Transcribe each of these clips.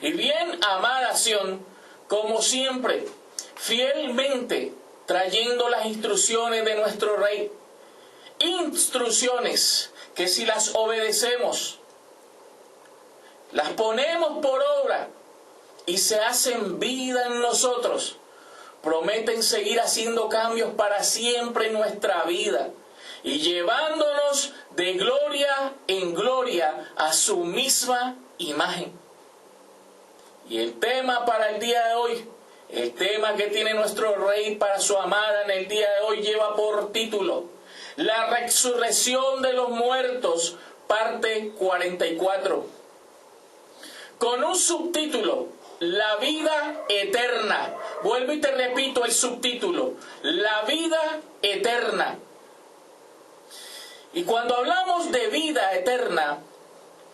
y bien amada Sión, como siempre, fielmente trayendo las instrucciones de nuestro Rey. Instrucciones que si las obedecemos, las ponemos por obra y se hacen vida en nosotros, prometen seguir haciendo cambios para siempre en nuestra vida y llevándonos de gloria en gloria a su misma imagen. Y el tema para el día de hoy, el tema que tiene nuestro Rey para su amada en el día de hoy, lleva por título La resurrección de los muertos, parte 44. Con un subtítulo, La vida eterna. Vuelvo y te repito el subtítulo, La vida eterna. Y cuando hablamos de vida eterna,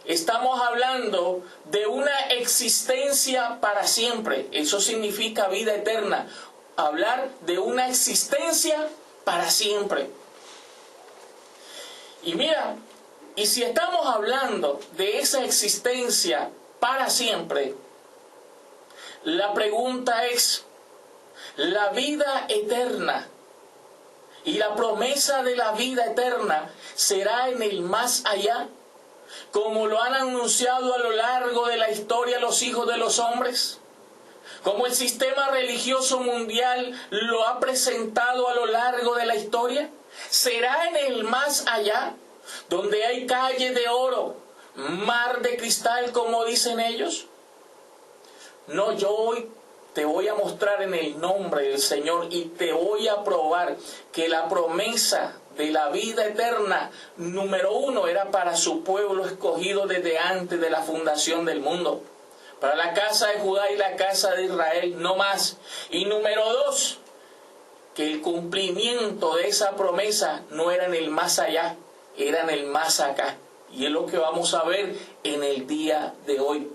estamos hablando de una existencia para siempre. Eso significa vida eterna. Hablar de una existencia para siempre. Y mira, y si estamos hablando de esa existencia para siempre, la pregunta es, ¿la vida eterna y la promesa de la vida eterna será en el más allá, como lo han anunciado a lo largo de la historia los hijos de los hombres? Como el sistema religioso mundial lo ha presentado a lo largo de la historia. ¿Será en el más allá, donde hay calles de oro, mar de cristal, como dicen ellos? No, yo hoy te voy a mostrar en el nombre del Señor y te voy a probar que la promesa de la vida eterna, número uno, era para su pueblo escogido desde antes de la fundación del mundo. Para la casa de Judá y la casa de Israel, no más. Y número dos, que el cumplimiento de esa promesa no era en el más allá, era en el más acá. Y es lo que vamos a ver en el día de hoy.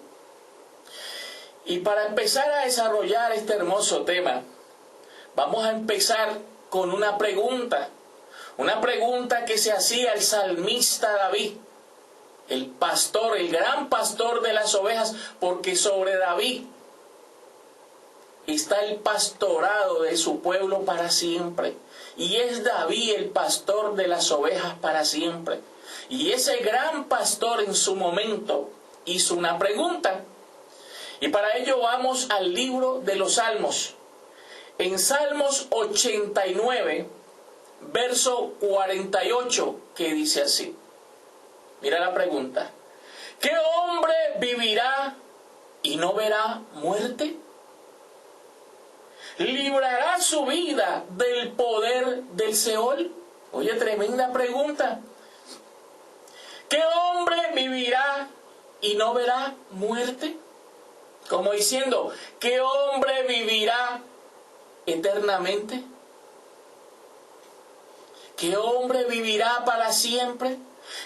Y para empezar a desarrollar este hermoso tema, vamos a empezar con una pregunta que se hacía el salmista David, el pastor, el gran pastor de las ovejas, porque sobre David está el pastorado de su pueblo para siempre. Y es David el pastor de las ovejas para siempre. Y ese gran pastor en su momento hizo una pregunta. Y para ello vamos al libro de los Salmos. En Salmos 89, verso 48, que dice así. Mira la pregunta. ¿Qué hombre vivirá y no verá muerte? ¿Librará su vida del poder del Seol? Oye, tremenda pregunta. ¿Qué hombre vivirá y no verá muerte? Como diciendo, ¿qué hombre vivirá eternamente? ¿Qué hombre vivirá para siempre?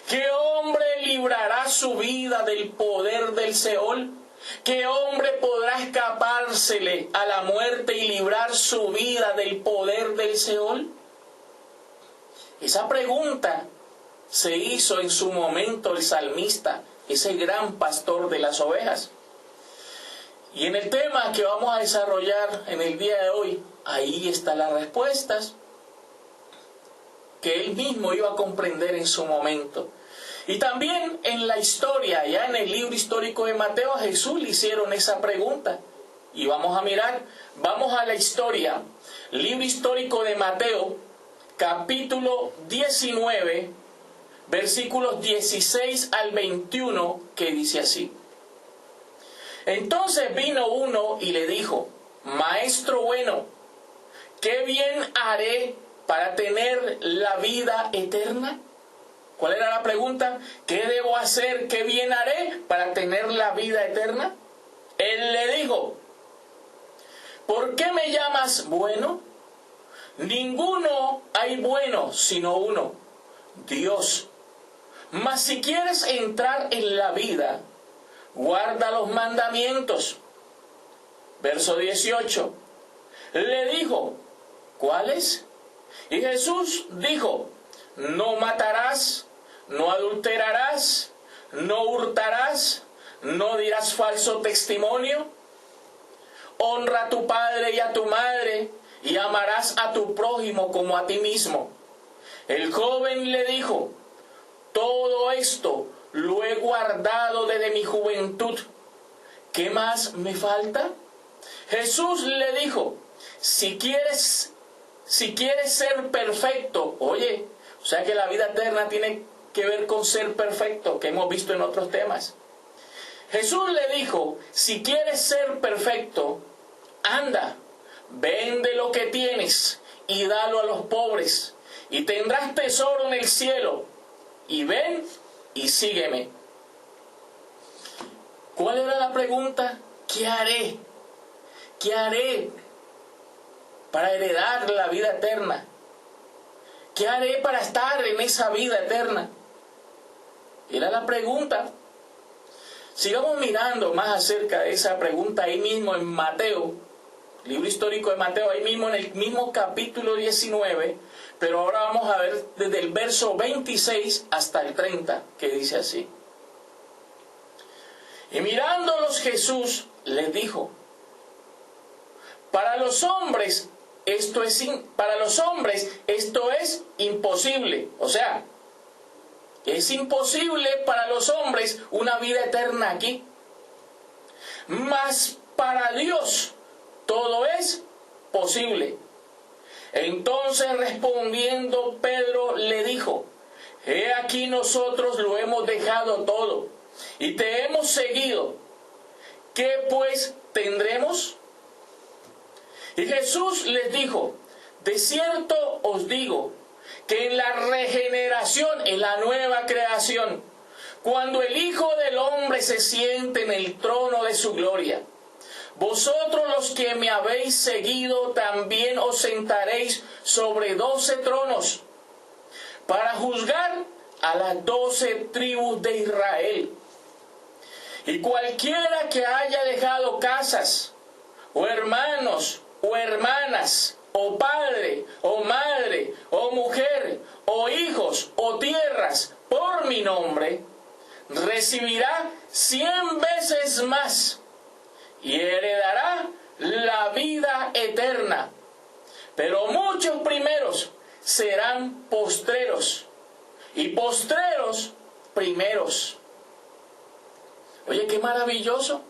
¿Qué hombre librará su vida del poder del Seol? ¿Qué hombre podrá escapársele a la muerte y librar su vida del poder del Seol? Esa pregunta se hizo en su momento el salmista, ese gran pastor de las ovejas. Y en el tema que vamos a desarrollar en el día de hoy, ahí están las respuestas que él mismo iba a comprender en su momento. Y también en la historia, ya en el libro histórico de Mateo, a Jesús le hicieron esa pregunta. Y vamos a mirar, vamos a la historia. Libro histórico de Mateo, capítulo 19, versículos 16 al 21, que dice así. Entonces vino uno y le dijo, Maestro bueno, ¿qué bien haré para tener la vida eterna? ¿Cuál era la pregunta? ¿Qué debo hacer? ¿Qué bien haré para tener la vida eterna? Él le dijo, ¿por qué me llamas bueno? Ninguno hay bueno sino uno, Dios. Mas si quieres entrar en la vida, guarda los mandamientos. Verso 18. Le dijo, ¿cuáles? Y Jesús dijo, no matarás, no adulterarás, no hurtarás, ¿No dirás falso testimonio? Honra a tu padre y a tu madre, y amarás a tu prójimo como a ti mismo. El joven le dijo: todo esto lo he guardado desde mi juventud. ¿Qué más me falta? Jesús le dijo: si quieres ser perfecto, oye, o sea que la vida eterna tiene que ver con ser perfecto, que hemos visto en otros temas. Jesús le dijo: si quieres ser perfecto, anda, vende lo que tienes y dalo a los pobres, y tendrás tesoro en el cielo, y ven y sígueme. ¿Cuál era la pregunta? ¿Qué haré? ¿Qué haré para heredar la vida eterna? ¿Qué haré para estar en esa vida eterna? Era la pregunta. Sigamos mirando más acerca de esa pregunta ahí mismo en Mateo, libro histórico de Mateo, ahí mismo en el mismo capítulo 19, pero ahora vamos a ver desde el verso 26 hasta el 30, que dice así. Y mirándolos Jesús les dijo: para los hombres esto es imposible. O sea, es imposible para los hombres una vida eterna aquí. Mas para Dios todo es posible. Entonces respondiendo Pedro le dijo: he aquí nosotros lo hemos dejado todo y te hemos seguido. ¿Qué pues tendremos? Y Jesús les dijo: de cierto os digo que en la regeneración, en la nueva creación, cuando el Hijo del Hombre se siente en el trono de su gloria, vosotros los que me habéis seguido también os sentaréis sobre 12 tronos para juzgar a las 12 tribus de Israel. Y cualquiera que haya dejado casas, o hermanos, o hermanas, o padre, o madre, o mujer, o hijos, o tierras, por mi nombre, recibirá 100 veces más y heredará la vida eterna. Pero muchos primeros serán postreros, y postreros primeros. Oye, qué maravilloso.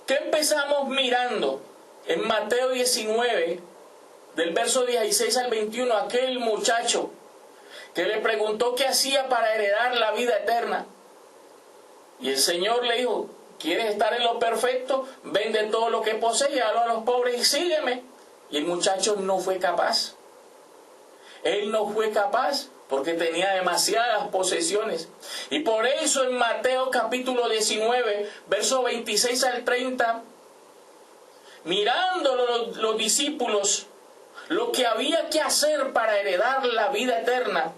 ¿Qué empezamos mirando? En Mateo 19, del verso 16 al 21, aquel muchacho que le preguntó qué hacía para heredar la vida eterna. Y el Señor le dijo: ¿quieres estar en lo perfecto? Vende todo lo que posees, dalo a los pobres y sígueme. Y el muchacho no fue capaz. Él no fue capaz porque tenía demasiadas posesiones. Y por eso en Mateo capítulo 19, verso 26 al 30, mirando los discípulos lo que había que hacer para heredar la vida eterna,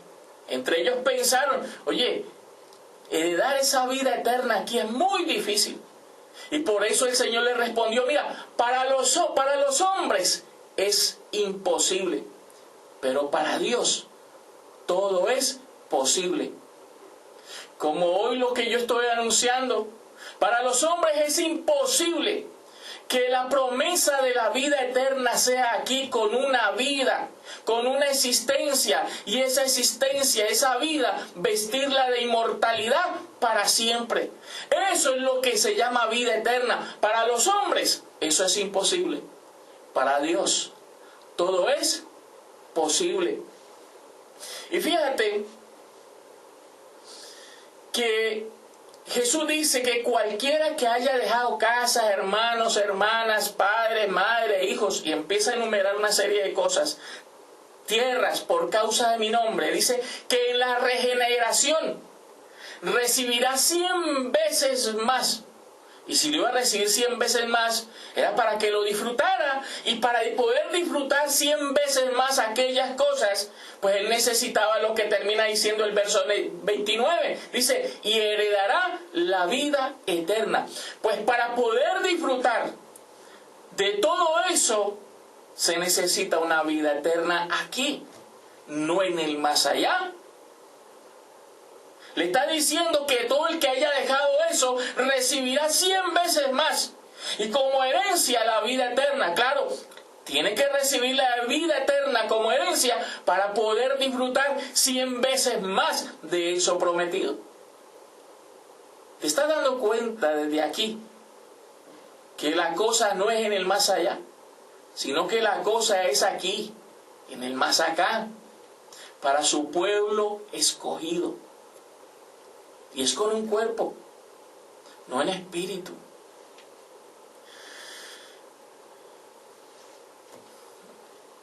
entre ellos pensaron: oye, heredar esa vida eterna aquí es muy difícil. Y por eso el Señor le respondió: mira, para los hombres es imposible, pero para Dios todo es posible. Como hoy lo que yo estoy anunciando, para los hombres es imposible que la promesa de la vida eterna sea aquí con una vida, con una existencia, y esa existencia, esa vida, vestirla de inmortalidad para siempre. Eso es lo que se llama vida eterna. Para los hombres eso es imposible. Para Dios todo es posible. Y fíjate que Jesús dice que cualquiera que haya dejado casa, hermanos, hermanas, padre, madre, hijos, y empieza a enumerar una serie de cosas, tierras por causa de mi nombre, dice que en la regeneración recibirá 100 veces más. Y si lo iba a recibir 100 veces más, era para que lo disfrutara. Y para poder disfrutar 100 veces más aquellas cosas, pues él necesitaba lo que termina diciendo el verso 29. Dice: y heredará la vida eterna. Pues para poder disfrutar de todo eso, se necesita una vida eterna aquí, no en el más allá. Le está diciendo que todo el que haya dejado eso recibirá 100 veces más. Y como herencia la vida eterna. Claro, tiene que recibir la vida eterna como herencia para poder disfrutar 100 veces más de eso prometido. ¿Te estás dando cuenta desde aquí que la cosa no es en el más allá, sino que la cosa es aquí, en el más acá, para su pueblo escogido? Y es con un cuerpo, no en espíritu.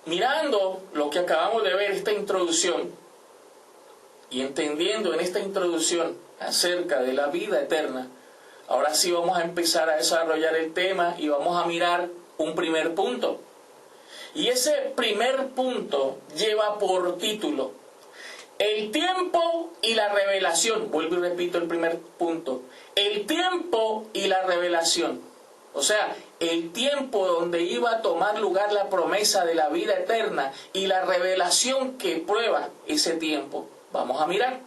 Mirando lo que acabamos de ver, esta introducción, y entendiendo en esta introducción acerca de la vida eterna, ahora sí vamos a empezar a desarrollar el tema y vamos a mirar un primer punto. Y ese primer punto lleva por título el tiempo y la revelación. Vuelvo y repito el primer punto. El tiempo y la revelación. O sea, el tiempo donde iba a tomar lugar la promesa de la vida eterna y la revelación que prueba ese tiempo. Vamos a mirar.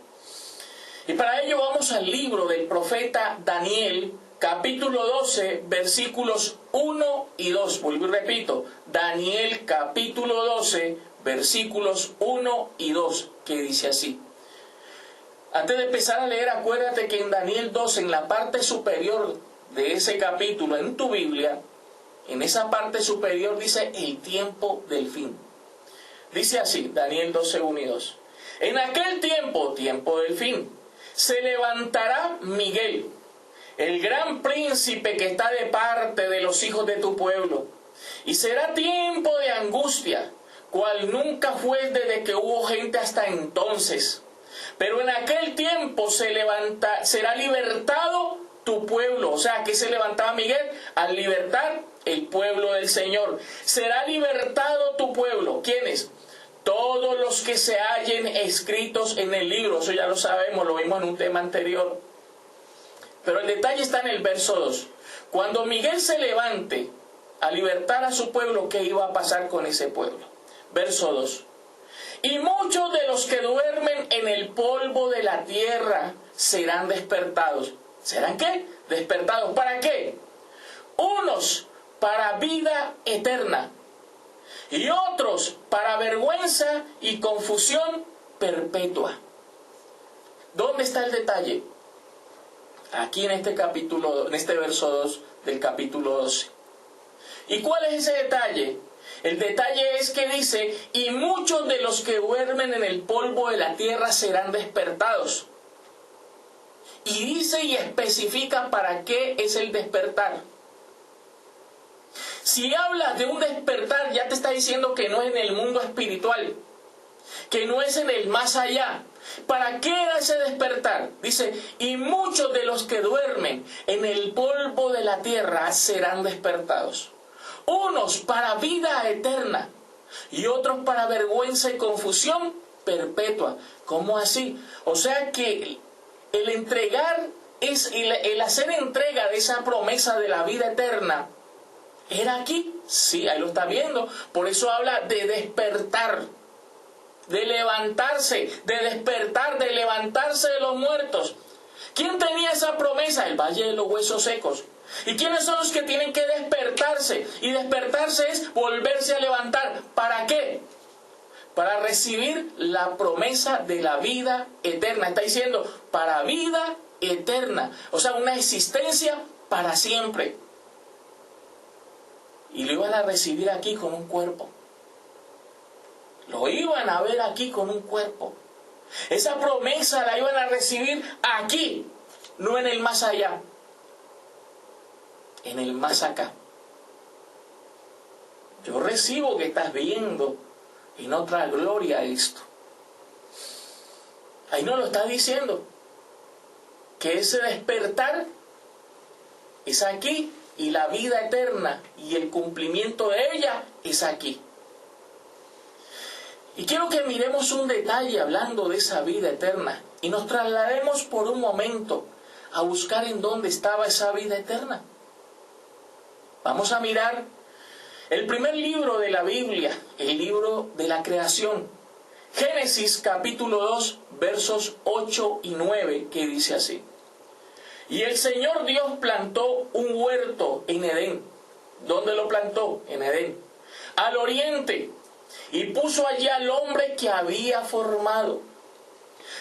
Y para ello vamos al libro del profeta Daniel, capítulo 12, versículos 1 y 2. Vuelvo y repito, Daniel capítulo 12, versículos 1 y 2, que dice así. Antes de empezar a leer, acuérdate que en Daniel 12, en la parte superior de ese capítulo, en tu Biblia, en esa parte superior dice el tiempo del fin. Dice así, Daniel 12, 1 y 2. En aquel tiempo, tiempo del fin, se levantará Miguel, el gran príncipe que está de parte de los hijos de tu pueblo, y será tiempo de angustia, cual nunca fue desde que hubo gente hasta entonces. Pero en aquel tiempo será libertado tu pueblo. O sea, ¿qué se levantaba Miguel? Al libertar el pueblo del Señor. Será libertado tu pueblo. ¿Quiénes? Todos los que se hallen escritos en el libro. Eso ya lo sabemos, lo vimos en un tema anterior. Pero el detalle está en el verso 2. Cuando Miguel se levante a libertar a su pueblo, ¿qué iba a pasar con ese pueblo? Verso 2. Y muchos de los que duermen en el polvo de la tierra serán despertados. ¿Serán qué? Despertados. ¿Para qué? Unos para vida eterna y otros para vergüenza y confusión perpetua. ¿Dónde está el detalle? Aquí en este capítulo, en este verso 2 del capítulo 12. ¿Y cuál es ese detalle? El detalle es que dice, y muchos de los que duermen en el polvo de la tierra serán despertados. Y dice y especifica para qué es el despertar. Si hablas de un despertar, ya te está diciendo que no es en el mundo espiritual, que no es en el más allá. ¿Para qué era ese despertar? Dice, y muchos de los que duermen en el polvo de la tierra serán despertados. Unos para vida eterna y otros para vergüenza y confusión perpetua. ¿Cómo así? O sea que el entregar, el hacer entrega de esa promesa de la vida eterna, ¿era aquí? Sí, ahí lo está viendo. Por eso habla de despertar, de levantarse, de despertar, de levantarse de los muertos. ¿Quién tenía esa promesa? El valle de los huesos secos. ¿Y quiénes son los que tienen que despertarse? Y despertarse es volverse a levantar. ¿Para qué? Para recibir la promesa de la vida eterna. Está diciendo, para vida eterna. O sea, una existencia para siempre. Y lo iban a recibir aquí con un cuerpo. Lo iban a ver aquí con un cuerpo. Esa promesa la iban a recibir aquí, no en el más allá. En el más acá. Yo recibo que estás viendo en otra gloria esto. Ahí no lo está diciendo. Que ese despertar es aquí y la vida eterna y el cumplimiento de ella es aquí. Y quiero que miremos un detalle hablando de esa vida eterna y nos traslademos por un momento a buscar en dónde estaba esa vida eterna. Vamos a mirar el primer libro de la Biblia, el libro de la creación, Génesis capítulo 2, versos 8 y 9, que dice así. Y el Señor Dios plantó un huerto en Edén. ¿Dónde lo plantó? En Edén. Al oriente. Y puso allí al hombre que había formado.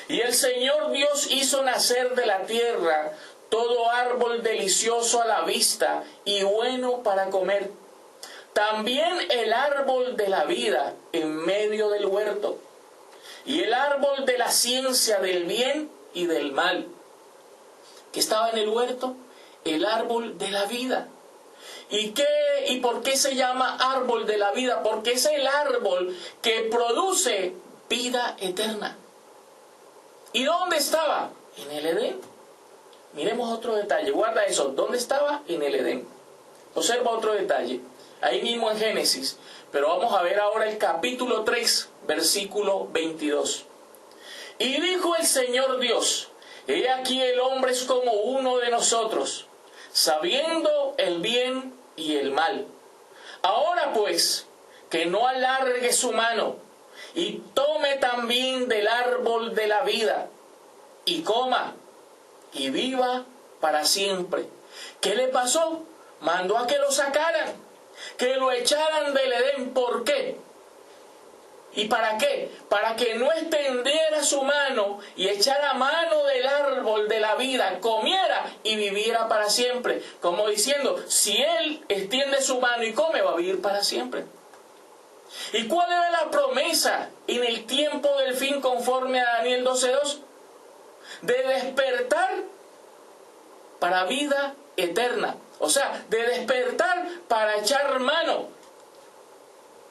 Y el Señor Dios hizo nacer de la tierra todo árbol delicioso a la vista y bueno para comer. También el árbol de la vida en medio del huerto. Y el árbol de la ciencia del bien y del mal. ¿Qué estaba en el huerto? El árbol de la vida. ¿Y por qué se llama árbol de la vida? Porque es el árbol que produce vida eterna. ¿Y dónde estaba? En el Edén. Miremos otro detalle, guarda eso. ¿Dónde estaba? En el Edén. Observa otro detalle, ahí mismo en Génesis. Pero vamos a ver ahora el capítulo 3, versículo 22. Y dijo el Señor Dios: he aquí el hombre es como uno de nosotros, sabiendo el bien y el mal. Ahora pues, que no alargue su mano, y tome también del árbol de la vida, y coma, y viva para siempre. ¿Qué le pasó? Mandó a que lo sacaran, que lo echaran del Edén. ¿Por qué? ¿Y para qué? Para que no extendiera su mano y echara mano del árbol de la vida, comiera y viviera para siempre. Como diciendo, si él extiende su mano y come, va a vivir para siempre. ¿Y cuál era la promesa en el tiempo del fin conforme a Daniel 12:2? De despertar para vida eterna. O sea, de despertar para echar mano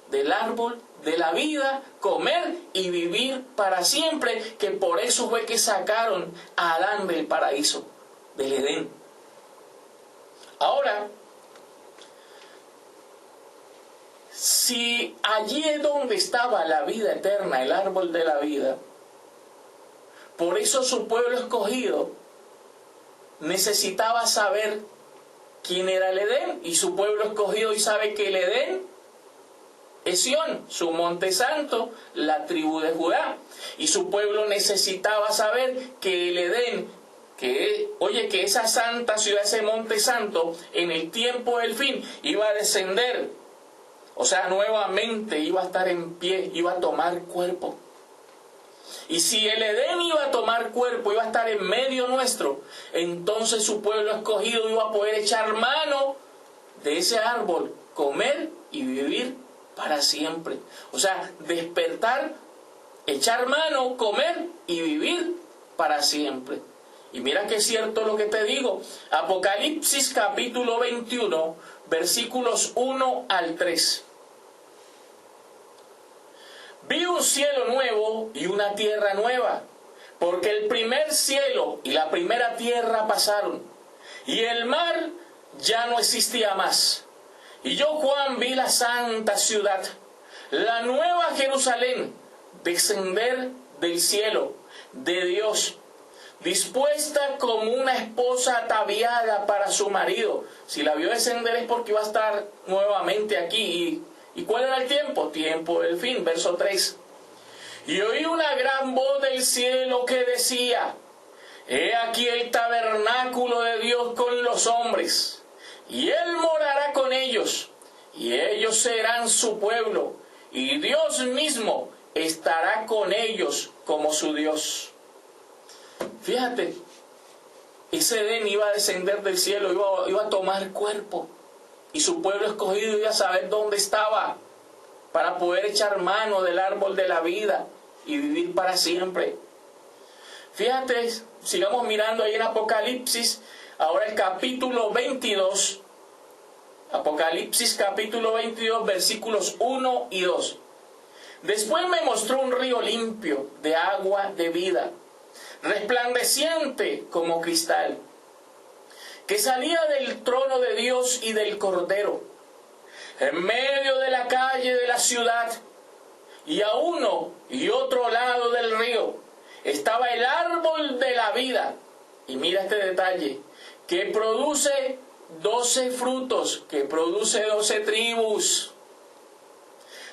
del árbol de la vida, comer y vivir para siempre, que por eso fue que sacaron a Adán del paraíso, del Edén. Ahora, si allí es donde estaba la vida eterna, el árbol de la vida, por eso su pueblo escogido necesitaba saber quién era el Edén, y su pueblo escogido y sabe que el Edén es Sión, su monte santo, la tribu de Judá. Y su pueblo necesitaba saber que el Edén, que esa santa ciudad, ese monte santo, en el tiempo del fin iba a descender. O sea, nuevamente iba a estar en pie, iba a tomar cuerpo. Y si el Edén iba a tomar cuerpo, iba a estar en medio nuestro, entonces su pueblo escogido iba a poder echar mano de ese árbol, comer y vivir para siempre. O sea, despertar, echar mano, comer y vivir para siempre. Y mira que es cierto lo que te digo. Apocalipsis capítulo 21, versículos 1 al 3. Vi un cielo nuevo y una tierra nueva, porque el primer cielo y la primera tierra pasaron, y el mar ya no existía más. Y yo, Juan, vi la santa ciudad, la nueva Jerusalén, descender del cielo de Dios, dispuesta como una esposa ataviada para su marido. Si la vio descender es porque iba a estar nuevamente aquí. ¿Y cuál era el tiempo? Tiempo del fin, verso 3. Y oí una gran voz del cielo que decía: he aquí el tabernáculo de Dios con los hombres, y Él morará con ellos, y ellos serán su pueblo, y Dios mismo estará con ellos como su Dios. Fíjate, ese Edén iba a descender del cielo, iba a tomar cuerpo, y su pueblo escogido iba a saber dónde estaba, para poder echar mano del árbol de la vida y vivir para siempre. Fíjate, sigamos mirando ahí en Apocalipsis, ahora el capítulo 22, Apocalipsis capítulo 22, versículos 1 y 2. Después me mostró un río limpio de agua de vida, resplandeciente como cristal, que salía del trono de Dios y del Cordero. En medio de la calle de la ciudad, y a uno y otro lado del río, estaba el árbol de la vida. Y mira este detalle, que produce 12 frutos, que produce 12 tribus,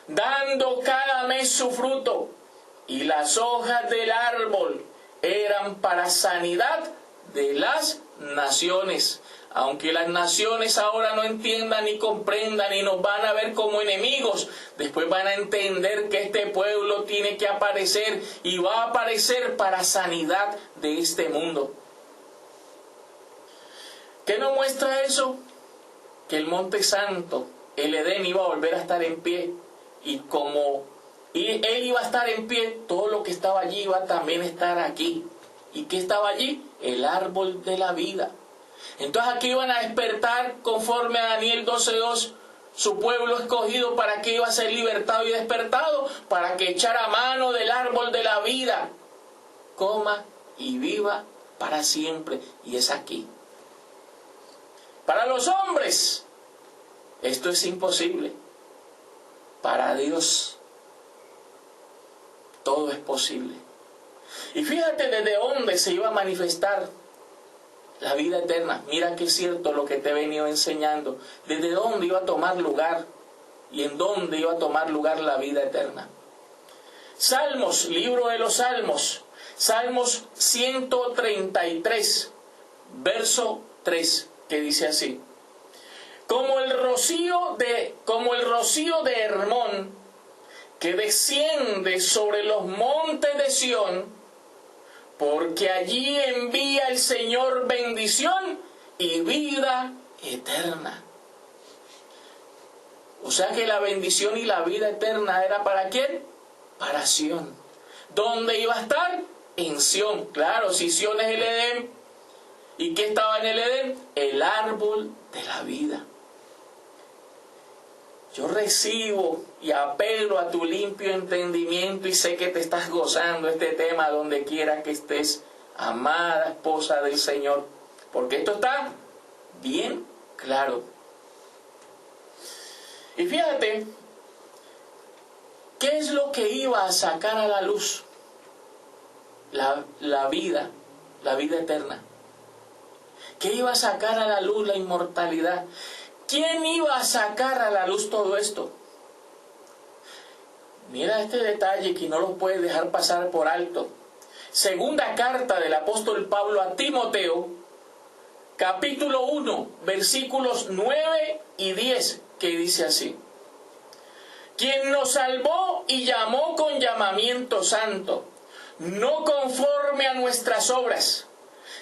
dando cada mes su fruto. y las hojas del árbol eran para sanidad de las naciones. Aunque las naciones ahora no entiendan ni comprendan y nos van a ver como enemigos, después van a entender que este pueblo tiene que aparecer y va a aparecer para sanidad de este mundo. ¿Qué nos muestra eso? Que el Monte Santo, el Edén, iba a volver a estar en pie. Y como él iba a estar en pie, todo lo que estaba allí iba a también estar aquí. ¿Y qué estaba allí? El árbol de la vida. Entonces aquí iban a despertar, conforme a Daniel 12:2, su pueblo escogido. ¿Para que iba a ser libertado y despertado? Para que echara mano del árbol de la vida, coma y viva para siempre. Y es aquí. Para los hombres, esto es imposible. Para Dios, todo es posible. Y fíjate desde dónde se iba a manifestar la vida eterna. Mira que es cierto lo que te he venido enseñando. Desde dónde iba a tomar lugar y en dónde iba a tomar lugar la vida eterna. Salmos, libro de los Salmos. Salmos 133, verso 3, que dice así: como el rocío de Hermón, que desciende sobre los montes de Sión, porque allí envía el Señor bendición y vida eterna. O sea que la bendición y la vida eterna era ¿para quién? Para Sión. ¿Dónde iba a estar? En Sión. Claro, si Sión es el Edén. ¿Y qué estaba en el Edén? El árbol de la vida. Yo recibo y apelo a tu limpio entendimiento y sé que te estás gozando este tema donde quiera que estés, amada esposa del Señor, porque esto está bien claro. Y fíjate, ¿qué es lo que iba a sacar a la luz? La vida eterna. ¿Qué iba a sacar a la luz? La inmortalidad. ¿Quién iba a sacar a la luz todo esto? Mira este detalle que no lo puedes dejar pasar por alto. Segunda carta del apóstol Pablo a Timoteo, capítulo 1, versículos 9 y 10, que dice así: quien nos salvó y llamó con llamamiento santo, no conforme a nuestras obras,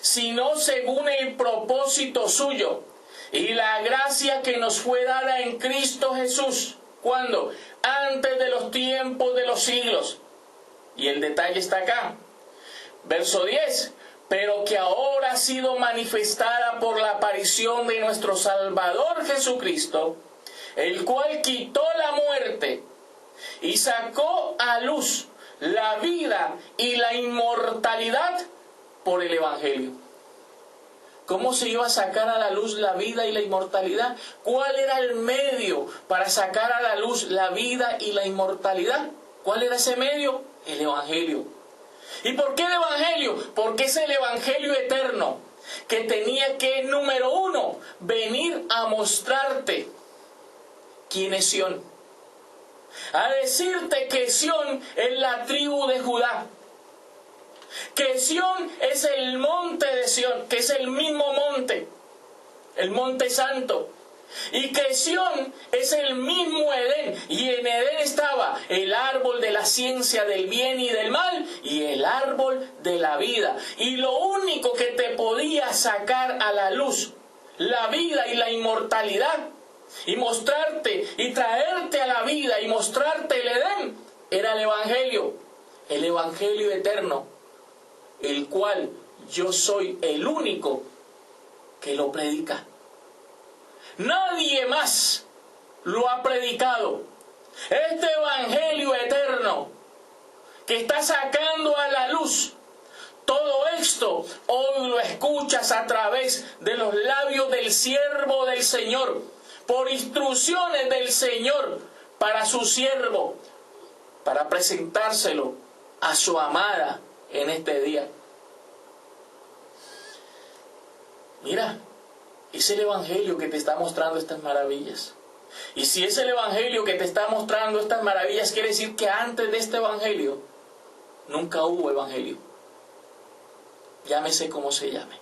sino según el propósito suyo, y la gracia que nos fue dada en Cristo Jesús. ¿Cuándo? Antes de los tiempos de los siglos. Y el detalle está acá. Verso 10. Pero que ahora ha sido manifestada por la aparición de nuestro Salvador Jesucristo, el cual quitó la muerte y sacó a luz la vida y la inmortalidad por el Evangelio. ¿Cómo se iba a sacar a la luz la vida y la inmortalidad? ¿Cuál era el medio para sacar a la luz la vida y la inmortalidad? ¿Cuál era ese medio? El Evangelio. ¿Y por qué el Evangelio? Porque es el Evangelio eterno que tenía que, número uno, venir a mostrarte quién es Sión. A decirte que Sión es la tribu de Judá. Que Sión es el monte de Sión, que es el mismo monte, el monte santo. Y que Sión es el mismo Edén. Y en Edén estaba el árbol de la ciencia del bien y del mal y el árbol de la vida. Y lo único que te podía sacar a la luz la vida y la inmortalidad, y mostrarte y traerte a la vida y mostrarte el Edén, era el Evangelio eterno, el cual yo soy el único que lo predica. Nadie más lo ha predicado. Este Evangelio eterno que está sacando a la luz todo esto, hoy lo escuchas a través de los labios del siervo del Señor, por instrucciones del Señor para su siervo, para presentárselo a su amada en este día. Mira, es el Evangelio que te está mostrando estas maravillas. Y si es el Evangelio que te está mostrando estas maravillas, quiere decir que antes de este Evangelio nunca hubo evangelio. Llámese como se llame.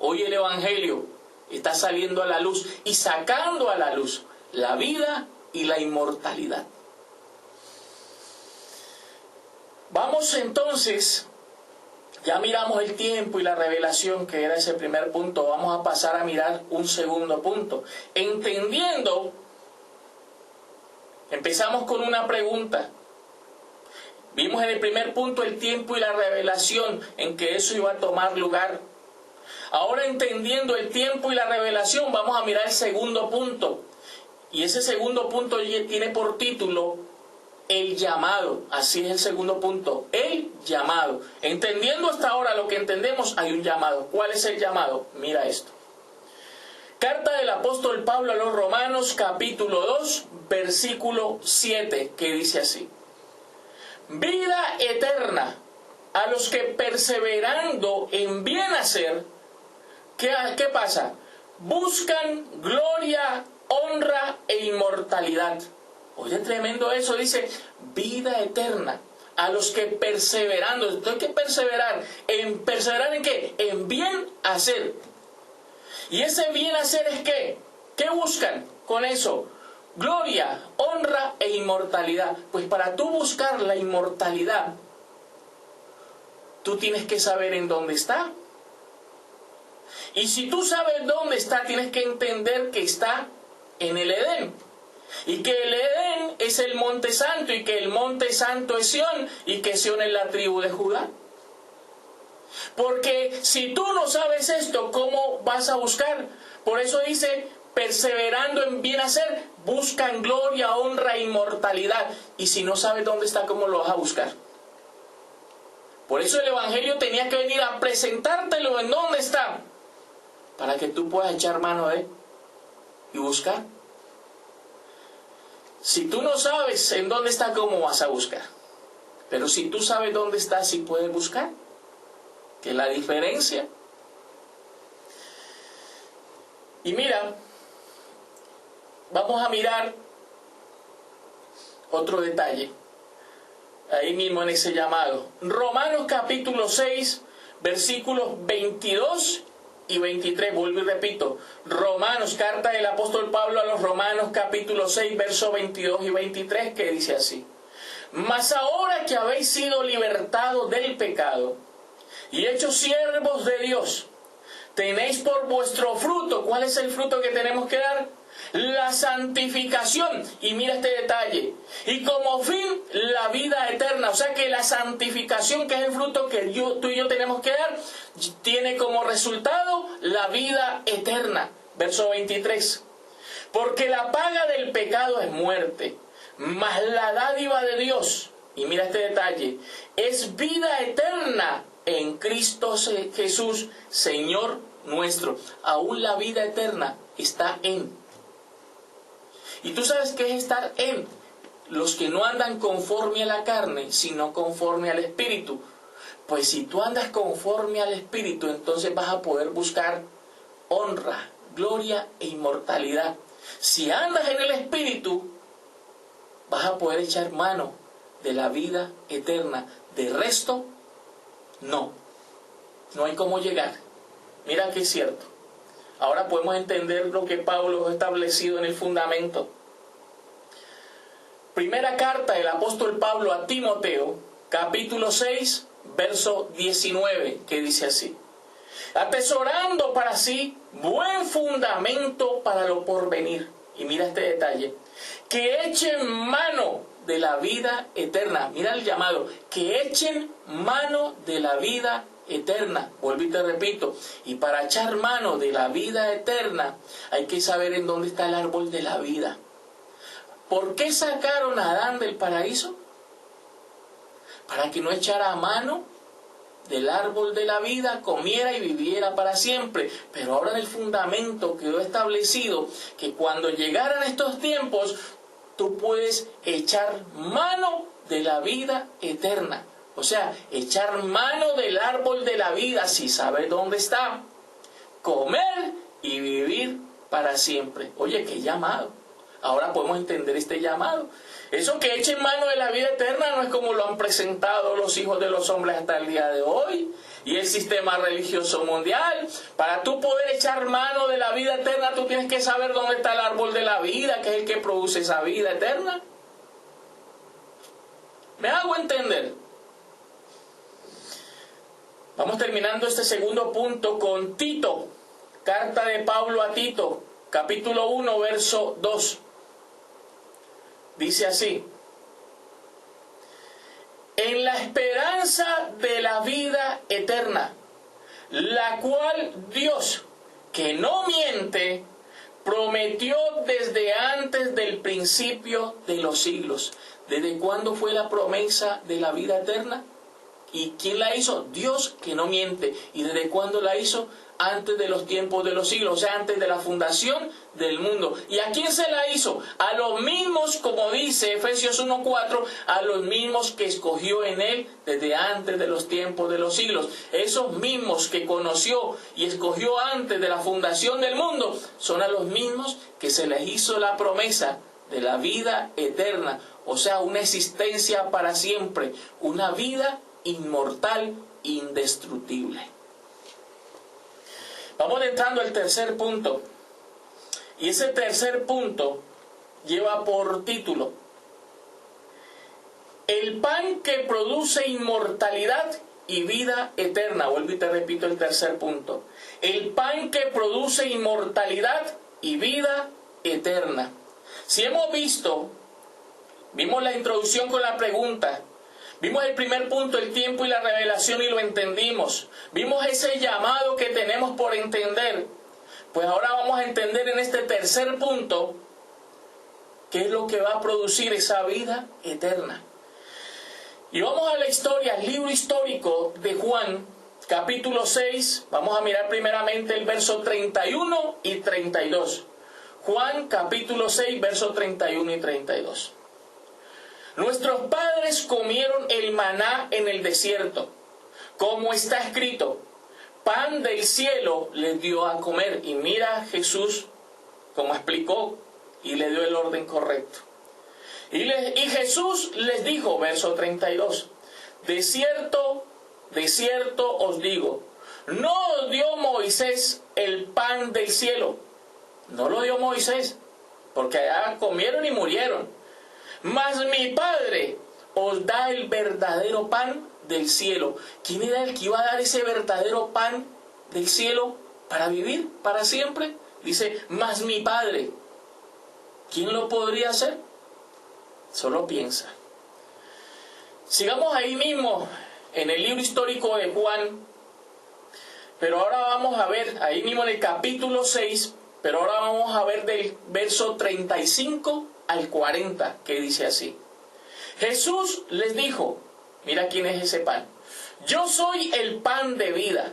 Hoy el evangelio está saliendo a la luz y sacando a la luz la vida y la inmortalidad. Vamos entonces, ya miramos el tiempo y la revelación, que era ese primer punto. Vamos a pasar a mirar un segundo punto. Entendiendo, empezamos con una pregunta. Vimos en el primer punto el tiempo y la revelación, en que eso iba a tomar lugar. Ahora, entendiendo el tiempo y la revelación, vamos a mirar el segundo punto. Y ese segundo punto tiene por título el llamado. Así es el segundo punto, el llamado. Entendiendo hasta ahora lo que entendemos, hay un llamado. ¿Cuál es el llamado? Mira esto. Carta del apóstol Pablo a los Romanos, capítulo 2, versículo 7, que dice así: vida eterna a los que perseverando en bien hacer, ¿qué pasa? Buscan gloria, honra e inmortalidad. Oye, tremendo eso, dice vida eterna a los que perseverando. Entonces hay que perseverar. ¿Perseverar en qué? En bien hacer. ¿Y ese bien hacer es qué? ¿Qué buscan con eso? Gloria, honra e inmortalidad. Pues para tú buscar la inmortalidad, tú tienes que saber en dónde está. Y si tú sabes dónde está, tienes que entender que está en el Edén. Y que el Edén es el monte santo, y que el monte santo es Sión, y que Sión es la tribu de Judá. Porque si tú no sabes esto, ¿cómo vas a buscar? Por eso dice, perseverando en bien hacer, buscan gloria, honra e inmortalidad. Y si no sabes dónde está, ¿cómo lo vas a buscar? Por eso el evangelio tenía que venir a presentártelo en dónde está, para que tú puedas echar mano de él y buscar. Si tú no sabes en dónde está, ¿cómo vas a buscar? Pero si tú sabes dónde está, sí puedes buscar. ¿Qué es la diferencia? Y mira, vamos a mirar otro detalle. Ahí mismo en ese llamado. Romanos capítulo 6, versículos 22 y 23, vuelvo y repito. Romanos, carta del apóstol Pablo a los Romanos capítulo 6, versos 22 y 23, que dice así: mas ahora que habéis sido libertados del pecado y hechos siervos de Dios, tenéis por vuestro fruto. ¿Cuál es el fruto que tenemos que dar? La santificación. Y mira este detalle. Y como fin, la vida eterna. O sea que la santificación, que es el fruto que tú y yo tenemos que dar, tiene como resultado la vida eterna. Verso 23. Porque la paga del pecado es muerte, mas la dádiva de Dios, y mira este detalle, es vida eterna en Cristo Jesús, Señor nuestro. Aún la vida eterna está en. Y tú sabes qué es estar en. Los que no andan conforme a la carne, sino conforme al Espíritu. Pues si tú andas conforme al Espíritu, entonces vas a poder buscar honra, gloria e inmortalidad. Si andas en el Espíritu, vas a poder echar mano de la vida eterna. De resto, no hay cómo llegar. Mira que es cierto. Ahora podemos entender lo que Pablo ha establecido en el fundamento. Primera carta del apóstol Pablo a Timoteo, capítulo 6, verso 19, que dice así: atesorando para sí buen fundamento para lo porvenir. Y mira este detalle: que echen mano de la vida eterna. Mira el llamado: que echen mano de la vida eterna. Vuelvo y te repito, y para echar mano de la vida eterna hay que saber en dónde está el árbol de la vida. ¿Por qué sacaron a Adán del paraíso? Para que no echara mano del árbol de la vida, comiera y viviera para siempre. Pero ahora en el fundamento quedó establecido que cuando llegaran estos tiempos, tú puedes echar mano de la vida eterna. O sea, echar mano del árbol de la vida, si sabes dónde está, comer y vivir para siempre. Oye, qué llamado. ahora podemos entender este llamado. Eso que echen mano de la vida eterna no es como lo han presentado los hijos de los hombres hasta el día de hoy y el sistema religioso mundial. Para tú poder echar mano de la vida eterna, tú tienes que saber dónde está el árbol de la vida, que es el que produce esa vida eterna. ¿Me hago entender? Vamos terminando este segundo punto con Tito, carta de Pablo a Tito, capítulo 1, verso 2. Dice así: en la esperanza de la vida eterna, la cual Dios, que no miente, prometió desde antes del principio de los siglos. ¿Desde cuándo fue la promesa de la vida eterna? ¿Y quién la hizo? Dios, que no miente. ¿Y desde cuándo la hizo? Antes de los tiempos de los siglos, o sea, antes de la fundación del mundo. ¿Y a quién se la hizo? A los mismos, como dice Efesios 1:4, a los mismos que escogió en él desde antes de los tiempos de los siglos. Esos mismos que conoció y escogió antes de la fundación del mundo, son a los mismos que se les hizo la promesa de la vida eterna, o sea, una existencia para siempre, una vida inmortal, indestructible. Vamos entrando al tercer punto. Y ese tercer punto lleva por título: el pan que produce inmortalidad y vida eterna. Vuelvo y te repito el tercer punto. El pan que produce inmortalidad y vida eterna. Si vimos la introducción con la pregunta, vimos el primer punto, el tiempo y la revelación, y lo entendimos. Vimos ese llamado que tenemos por entender. Pues ahora vamos a entender en este tercer punto qué es lo que va a producir esa vida eterna. Y vamos a la historia, al libro histórico de Juan, capítulo 6. Vamos a mirar primeramente el verso 31 y 32. Juan, capítulo 6, verso 31 y 32. Nuestros padres comieron el maná en el desierto, como está escrito: pan del cielo les dio a comer. Y mira Jesús como explicó y le dio el orden correcto. Y Jesús les dijo, verso 32, de cierto os digo, no os dio Moisés el pan del cielo. No lo dio Moisés, porque allá comieron y murieron. Mas mi Padre os da el verdadero pan del cielo. ¿Quién era el que iba a dar ese verdadero pan del cielo para vivir para siempre? Dice, mas mi Padre. ¿Quién lo podría hacer? Solo piensa. Sigamos ahí mismo en el libro histórico de Juan, pero ahora vamos a ver ahí mismo en el capítulo 6, pero ahora vamos a ver del verso 35 al 40, que dice así. Jesús les dijo, mira quién es ese pan: yo soy el pan de vida.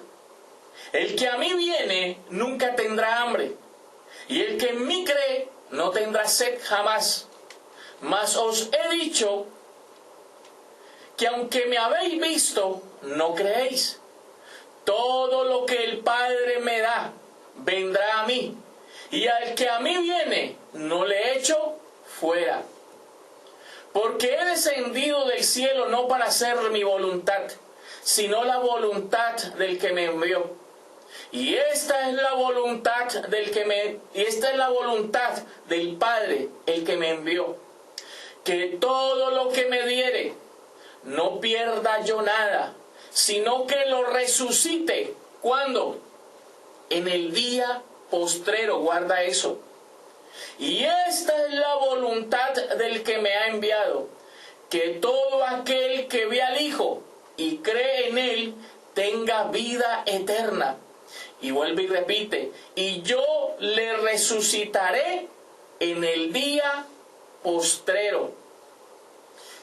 El que a mí viene nunca tendrá hambre, y el que en mí cree no tendrá sed jamás. Mas os he dicho que aunque me habéis visto, no creéis. Todo lo que el Padre me da vendrá a mí, y al que a mí viene no le echo fuera. Porque he descendido del cielo no para hacer mi voluntad, sino la voluntad del que me envió. Y esta es la voluntad del Padre, el que me envió, que todo lo que me diere no pierda yo nada, sino que lo resucite. ¿Cuándo? En el día postrero. Guarda eso. Y esta es la voluntad del que me ha enviado, que todo aquel que ve al Hijo y cree en él tenga vida eterna. Y vuelve y repite, y yo le resucitaré en el día postrero.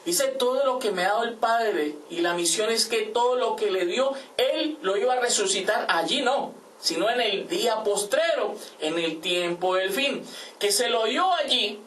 Dice, todo lo que me ha dado el Padre, y la misión es que todo lo que le dio, Él lo iba a resucitar allí, no, sino en el día postrero, en el tiempo del fin, que se lo dio allí,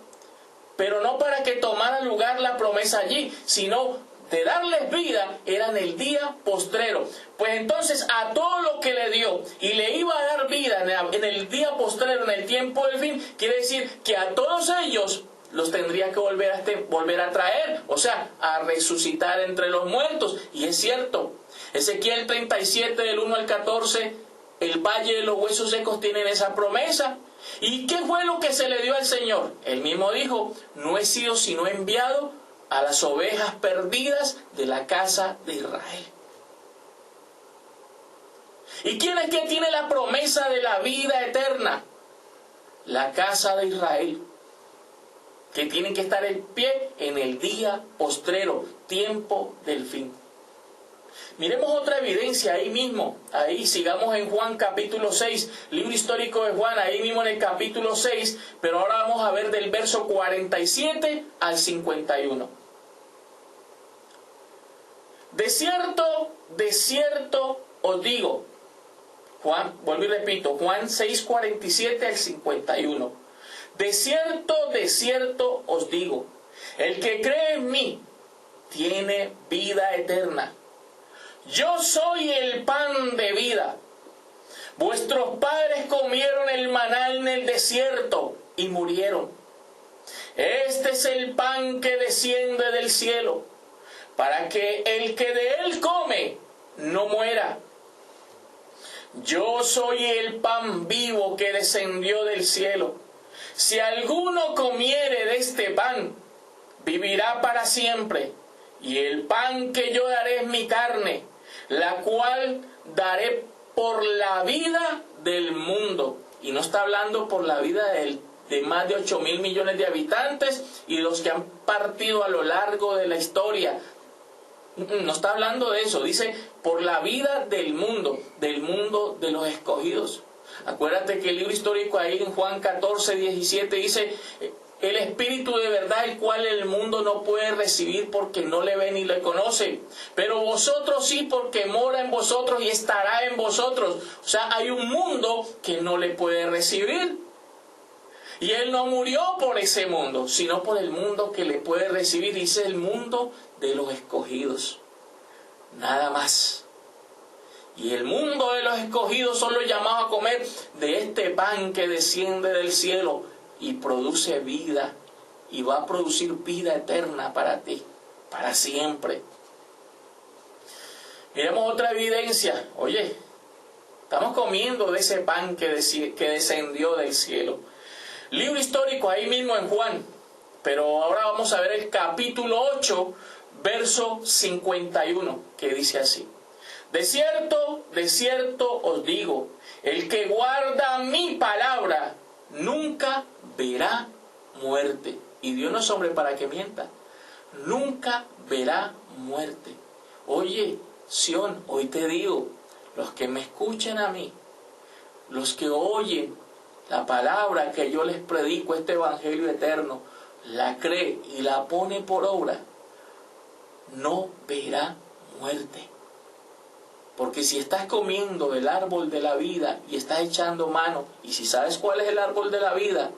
pero no para que tomara lugar la promesa allí, sino de darles vida era en el día postrero. Pues entonces a todo lo que le dio y le iba a dar vida en el día postrero, en el tiempo del fin, quiere decir que a todos ellos los tendría que volver a traer, o sea, a resucitar entre los muertos. Y es cierto, Ezequiel 37 del 1 al 14, el valle de los huesos secos tienen esa promesa. ¿Y qué fue lo que se le dio al Señor? Él mismo dijo: no he sido sino enviado a las ovejas perdidas de la casa de Israel. ¿Y quién es que tiene la promesa de la vida eterna? La casa de Israel, que tienen que estar en pie en el día postrero, tiempo del fin. Miremos otra evidencia ahí mismo, ahí sigamos en Juan capítulo 6, libro histórico de Juan, ahí mismo en el capítulo 6, pero ahora vamos a ver del verso 47 al 51. De cierto os digo, Juan, vuelvo y repito, Juan 6, 47 al 51. De cierto os digo, el que cree en mí tiene vida eterna. Yo soy el pan de vida. Vuestros padres comieron el maná en el desierto y murieron. Este es el pan que desciende del cielo, para que el que de él come no muera. Yo soy el pan vivo que descendió del cielo. Si alguno comiere de este pan, vivirá para siempre. Y el pan que yo daré es mi carne, la cual daré por la vida del mundo. Y no está hablando por la vida de más de 8.000 millones de habitantes y los que han partido a lo largo de la historia. No está hablando de eso, dice por la vida del mundo de los escogidos. Acuérdate que el libro histórico ahí en Juan 14, 17 dice: el Espíritu de verdad, el cual el mundo no puede recibir porque no le ve ni le conoce, pero vosotros sí, porque mora en vosotros y estará en vosotros. O sea, hay un mundo que no le puede recibir. Y Él no murió por ese mundo, sino por el mundo que le puede recibir. Dice el mundo de los escogidos. Nada más. Y el mundo de los escogidos son los llamados a comer de este pan que desciende del cielo y produce vida. Y va a producir vida eterna para ti, para siempre. Miremos otra evidencia. Oye, estamos comiendo de ese pan que descendió del cielo. Libro histórico ahí mismo en Juan, pero ahora vamos a ver el capítulo 8, verso 51, que dice así: de cierto os digo, el que guarda mi palabra nunca verá muerte. Y Dios no es hombre para que mienta, nunca verá muerte. Oye, Sión, hoy te digo, los que me escuchan a mí, los que oyen la palabra que yo les predico, este evangelio eterno, la cree y la pone por obra, no verá muerte. Porque si estás comiendo el árbol de la vida y estás echando mano, y si sabes cuál es el árbol de la vida,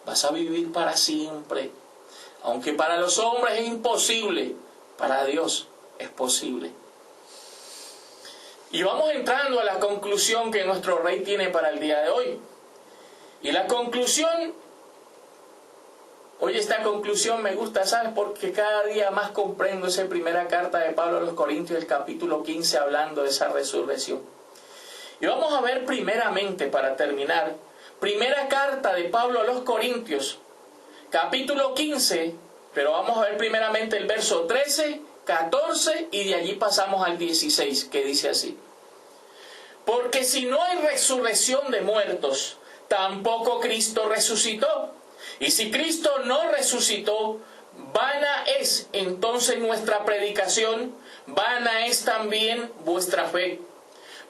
vas a vivir para siempre. Aunque para los hombres es imposible, para Dios es posible. Y vamos entrando a la conclusión que nuestro Rey tiene para el día de hoy. Y la conclusión, oye, esta conclusión me gusta, ¿sabes? Porque cada día más comprendo esa primera carta de Pablo a los Corintios, el capítulo 15, hablando de esa resurrección. Y vamos a ver primeramente, para terminar, primera carta de Pablo a los Corintios, capítulo 15, pero vamos a ver primeramente el verso 13, 14 y de allí pasamos al 16, que dice así: porque si no hay resurrección de muertos, tampoco Cristo resucitó. Y si Cristo no resucitó, vana es entonces nuestra predicación, vana es también vuestra fe.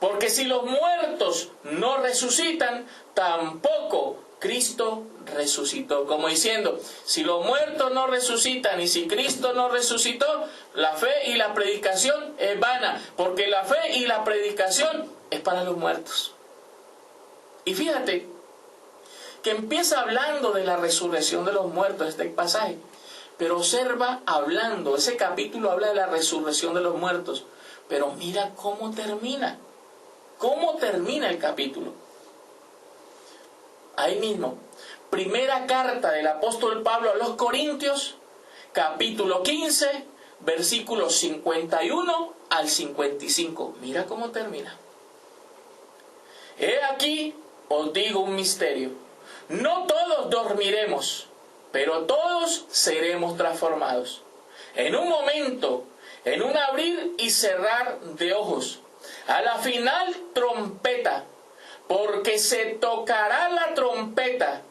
Porque si los muertos no resucitan, tampoco Cristo resucitó. Como diciendo, si los muertos no resucitan y si Cristo no resucitó, la fe y la predicación es vana. Porque la fe y la predicación es para los muertos. Y fíjate que empieza hablando de la resurrección de los muertos este pasaje. Pero observa hablando, ese capítulo habla de la resurrección de los muertos, pero mira cómo termina. ¿Cómo termina el capítulo? Ahí mismo, primera carta del apóstol Pablo a los Corintios, capítulo 15, versículos 51 al 55. Mira cómo termina. He aquí, os digo un misterio. No todos dormiremos, pero todos seremos transformados. En un momento, en un abrir y cerrar de ojos. A la final trompeta, porque se tocará la trompeta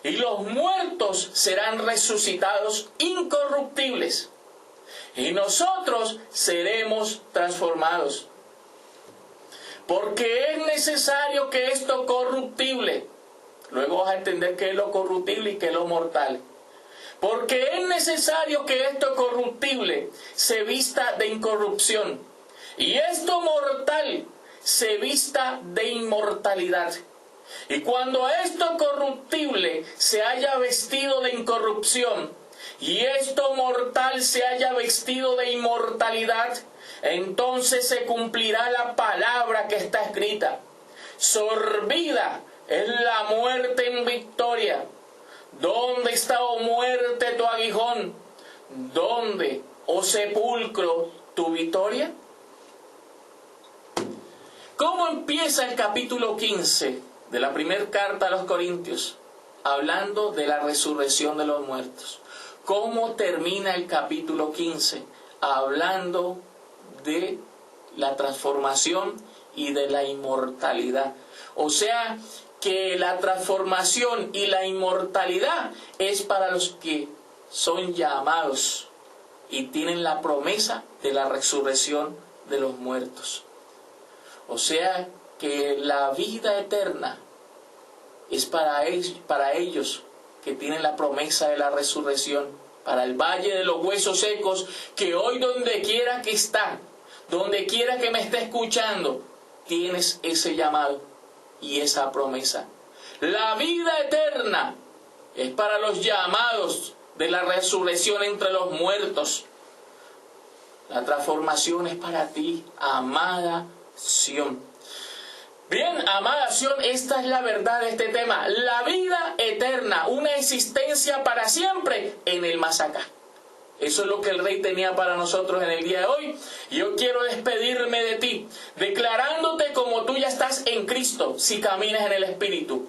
y los muertos serán resucitados incorruptibles. Y nosotros seremos transformados. Porque es necesario que esto corruptible, luego vas a entender qué es lo corruptible y qué es lo mortal. Porque es necesario que esto corruptible se vista de incorrupción y esto mortal se vista de inmortalidad. Y cuando esto corruptible se haya vestido de incorrupción y esto mortal se haya vestido de inmortalidad, entonces se cumplirá la palabra que está escrita. Sorbida es la muerte en victoria. ¿Dónde está, oh muerte, tu aguijón? ¿Dónde, oh sepulcro, tu victoria? ¿Cómo empieza el capítulo 15 de la primera carta a los Corintios? Hablando de la resurrección de los muertos. ¿Cómo termina el capítulo 15? Hablando de la transformación y de la inmortalidad. O sea, que la transformación y la inmortalidad es para los que son llamados y tienen la promesa de la resurrección de los muertos. O sea, que la vida eterna es para ellos que tienen la promesa de la resurrección, para el valle de los huesos secos, que hoy donde quiera que está, donde quiera que me esté escuchando, tienes ese llamado y esa promesa. La vida eterna es para los llamados de la resurrección entre los muertos. La transformación es para ti, amada Sión. Bien, amada Sión, esta es la verdad de este tema. La vida eterna, una existencia para siempre en el más acá. Eso es lo que el Rey tenía para nosotros en el día de hoy. Yo quiero despedirme de ti, declarándote como tú ya estás en Cristo, si caminas en el Espíritu.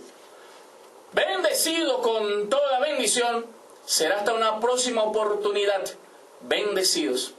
Bendecido con toda bendición. Será hasta una próxima oportunidad. Bendecidos.